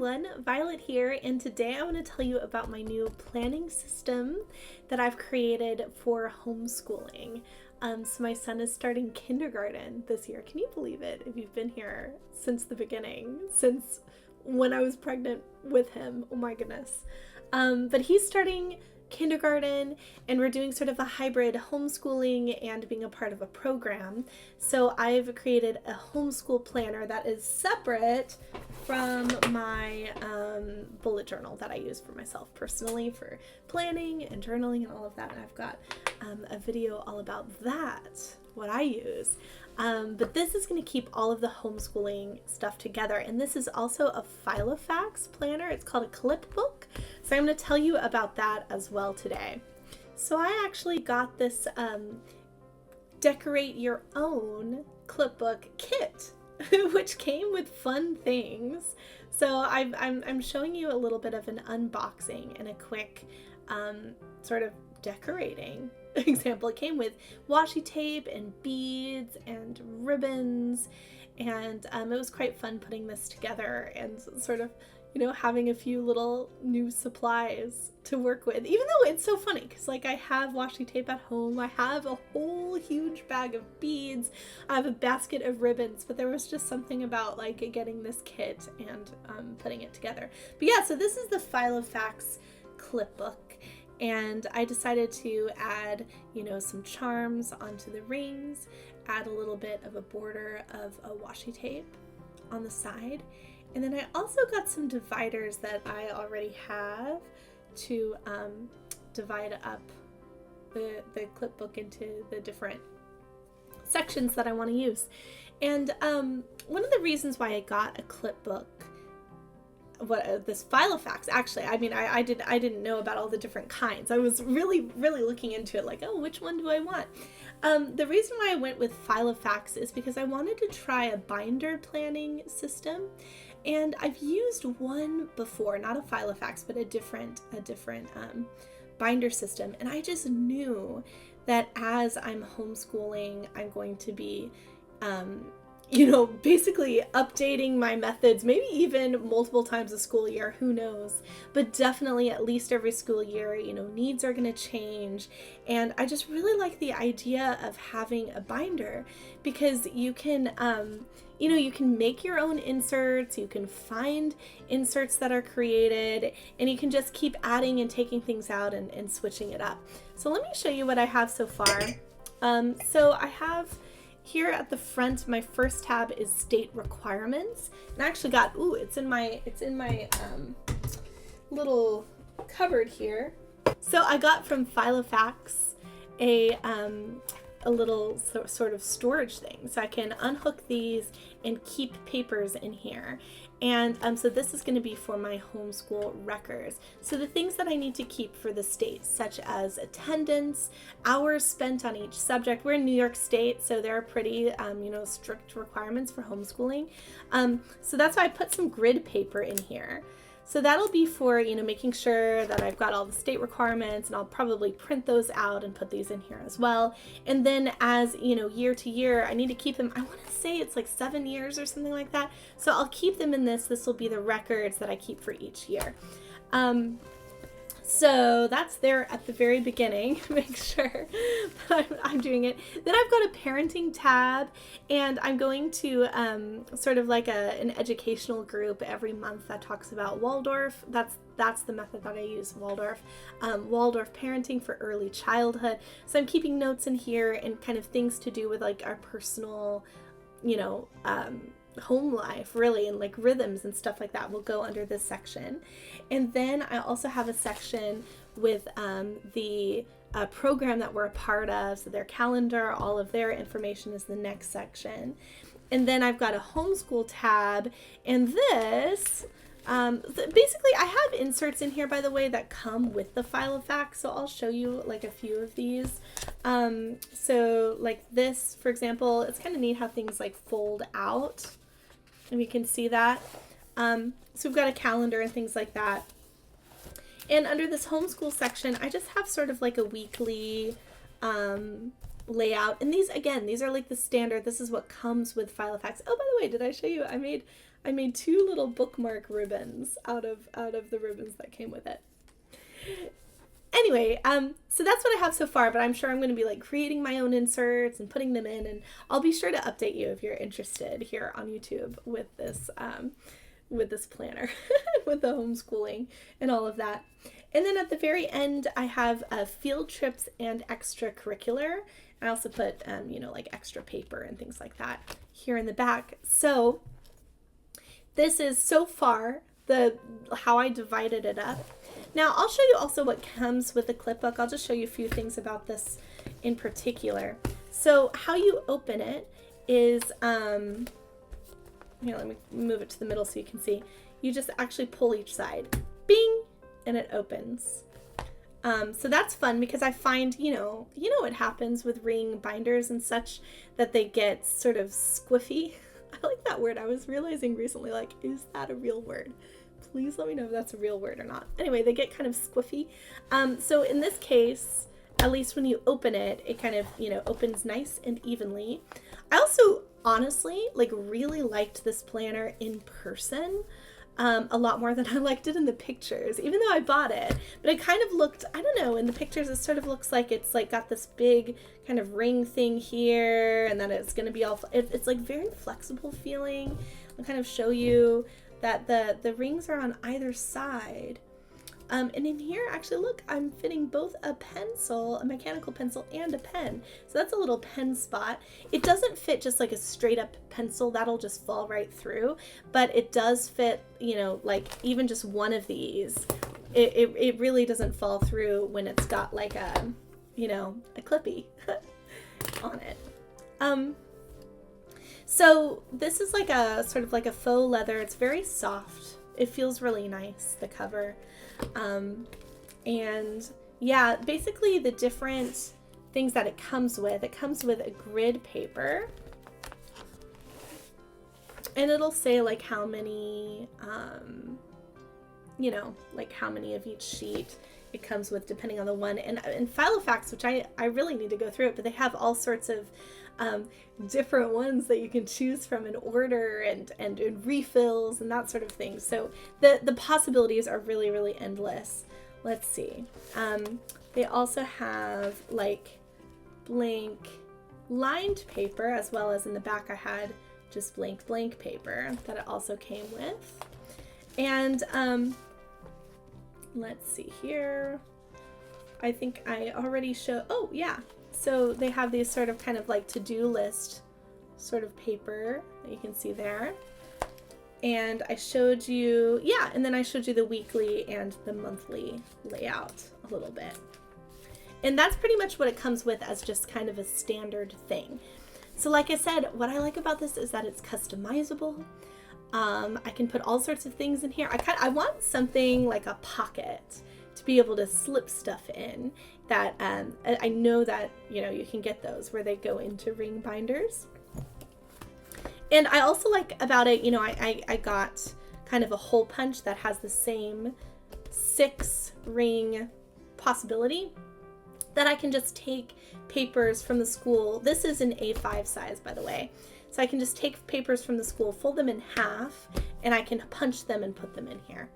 everyone, Violet here, and today I want to tell you about my new planning system that I've created for homeschooling. So my son is starting kindergarten this year. Can you believe it? If you've been here since the beginning, since when I was pregnant with him, oh my goodness. But he's starting kindergarten, and we're doing sort of a hybrid homeschooling and being a part of a program. So I've created a homeschool planner that is separate from my bullet journal that I use for myself personally for planning and journaling and all of that. And I've got a video all about that, what I use. But this is going to keep all of the homeschooling stuff together. And this is also a Filofax planner. It's called a Clipbook. So I'm going to tell you about that as well today. So I actually got this decorate your own Clipbook kit, which came with fun things. So I'm showing you a little bit of an unboxing and a quick sort of decorating example. It came with washi tape and beads and ribbons, and it was quite fun putting this together and sort of, you know, having a few little new supplies to work with, even though it's so funny because like I have washi tape at home, I have a whole huge bag of beads, I have a basket of ribbons, but there was just something about like getting this kit and putting it together. But yeah, so this is the Filofax Clipbook. And I decided to add, you know, some charms onto the rings, add a little bit of a border of a washi tape on the side. And then I also got some dividers that I already have to divide up the Clipbook into the different sections that I want to use. And one of the reasons why I got a Clipbook, this Filofax, actually, I mean, I didn't know about all the different kinds. I was really looking into it, like, oh, which one do I want? The reason why I went with Filofax is because I wanted to try a binder planning system, and I've used one before, not a Filofax, but a different binder system, and I just knew that as I'm homeschooling, I'm going to be you know, basically updating my methods, maybe even multiple times a school year, who knows, but definitely at least every school year, you know, needs are going to change. And I just really like the idea of having a binder because you can, you know, you can make your own inserts, you can find inserts that are created, and you can just keep adding and taking things out and switching it up. So let me show you what I have so far. So I have here at the front, my first tab is state requirements, and I actually got, ooh, it's in my little cupboard here. So I got from Filofax a little sort of storage thing, so I can unhook these and keep papers in here. And so this is going to be for my homeschool records. So the things that I need to keep for the state, such as attendance, hours spent on each subject. We're in New York State, so there are pretty, you know, strict requirements for homeschooling. So that's why I put some grid paper in here. So that'll be for, you know, making sure that I've got all the state requirements, and I'll probably print those out and put these in here as well. And then as, you know, year to year, I need to keep them, I want to say it's like 7 years or something like that. So I'll keep them in this. This will be the records that I keep for each year. So that's there at the very beginning. Make sure that I'm doing it. Then I've got a parenting tab, and I'm going to sort of like an educational group every month that talks about Waldorf. That's the method that I use, Waldorf. Waldorf parenting for early childhood. So I'm keeping notes in here and kind of things to do with like our personal, you know, home life really, and like rhythms and stuff like that will go under this section. And then I also have a section with the program that we're a part of, so their calendar, all of their information is the next section. And then I've got a homeschool tab, and this basically I have inserts in here, by the way, that come with the Filofax, so I'll show you like a few of these. So like this, for example, it's kind of neat how things like fold out, and you can see that. So we've got a calendar and things like that. And under this homeschool section, I just have sort of like a weekly layout. And these, again, these are like the standard. This is what comes with Filofax. Oh, by the way, did I show you? I made 2 little bookmark ribbons out of the ribbons that came with it. Anyway, so that's what I have so far, but I'm sure I'm going to be like creating my own inserts and putting them in, and I'll be sure to update you if you're interested here on YouTube with this planner, with the homeschooling and all of that. And then at the very end, I have field trips and extracurricular. I also put, like extra paper and things like that here in the back. So this is so far how I divided it up. Now I'll show you also what comes with the Clipbook. I'll just show you a few things about this in particular. So how you open it is, here, let me move it to the middle so you can see. You just actually pull each side, bing, and it opens. So that's fun because I find, what happens with ring binders and such, that they get sort of squiffy. I like that word. I was realizing recently, like, is that a real word? Please let me know if that's a real word or not. Anyway, they get kind of squiffy. So in this case, at least when you open it, it kind of, opens nice and evenly. I also honestly, really liked this planner in person a lot more than I liked it in the pictures, even though I bought it. But it kind of looked, I don't know, in the pictures it sort of looks like it's like got this big kind of ring thing here, and then it's going to be all, it's like very flexible feeling. I'll kind of show you that the rings are on either side. And in here, actually, look, I'm fitting both a pencil, a mechanical pencil, and a pen. So that's a little pen spot. It doesn't fit just like a straight up pencil. That'll just fall right through. But it does fit, like even just one of these. It really doesn't fall through when it's got like a clippy on it. So this is like a sort of like a faux leather. It's very soft. It feels really nice, the cover. And yeah, basically the different things that it comes with a grid paper, and it'll say like how many, like how many of each sheet it comes with depending on the one. And Filofax, which I really need to go through it, but they have all sorts of different ones that you can choose from in order and refills and that sort of thing. So the possibilities are really, really endless. Let's see. They also have like blank lined paper, as well as in the back I had just blank paper that it also came with. And let's see here. I think I already showed, oh yeah. So they have these sort of kind of like to-do list sort of paper that you can see there. And I showed you, yeah, and then I showed you the weekly and the monthly layout a little bit. And that's pretty much what it comes with as just kind of a standard thing. So like I said, what I like about this is that it's customizable. I can put all sorts of things in here. I want something like a pocket to be able to slip stuff in that I know that you can get those where they go into ring binders. And I also like about it, I got kind of a hole punch that has the same 6 ring possibility, that I can just take papers from the school. This is an A5 size, by the way. So I can just take papers from the school, fold them in half, and I can punch them and put them in here.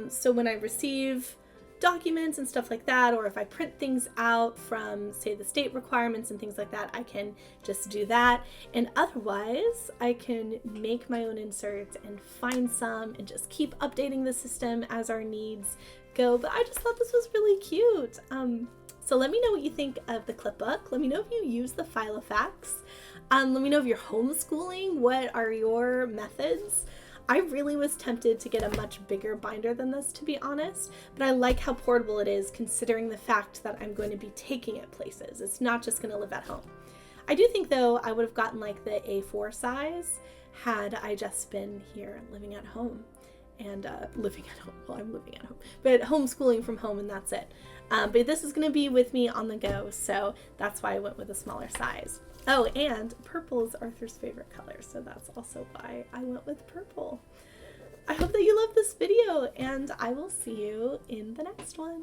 So when I receive documents and stuff like that, or if I print things out from, say, the state requirements and things like that, I can just do that. And otherwise, I can make my own inserts and find some and just keep updating the system as our needs go. But I just thought this was really cute. So let me know what you think of the Clipbook. Let me know if you use the Filofax. Let me know if you're homeschooling. What are your methods? I really was tempted to get a much bigger binder than this, to be honest, but I like how portable it is considering the fact that I'm going to be taking it places. It's not just going to live at home. I do think, though, I would have gotten like the A4 size had I just been here living at home. And living at home, well, I'm living at home, but homeschooling from home, and that's it. But this is going to be with me on the go, so that's why I went with a smaller size. Oh, and purple is Arthur's favorite color, so that's also why I went with purple. I hope that you love this video, and I will see you in the next one.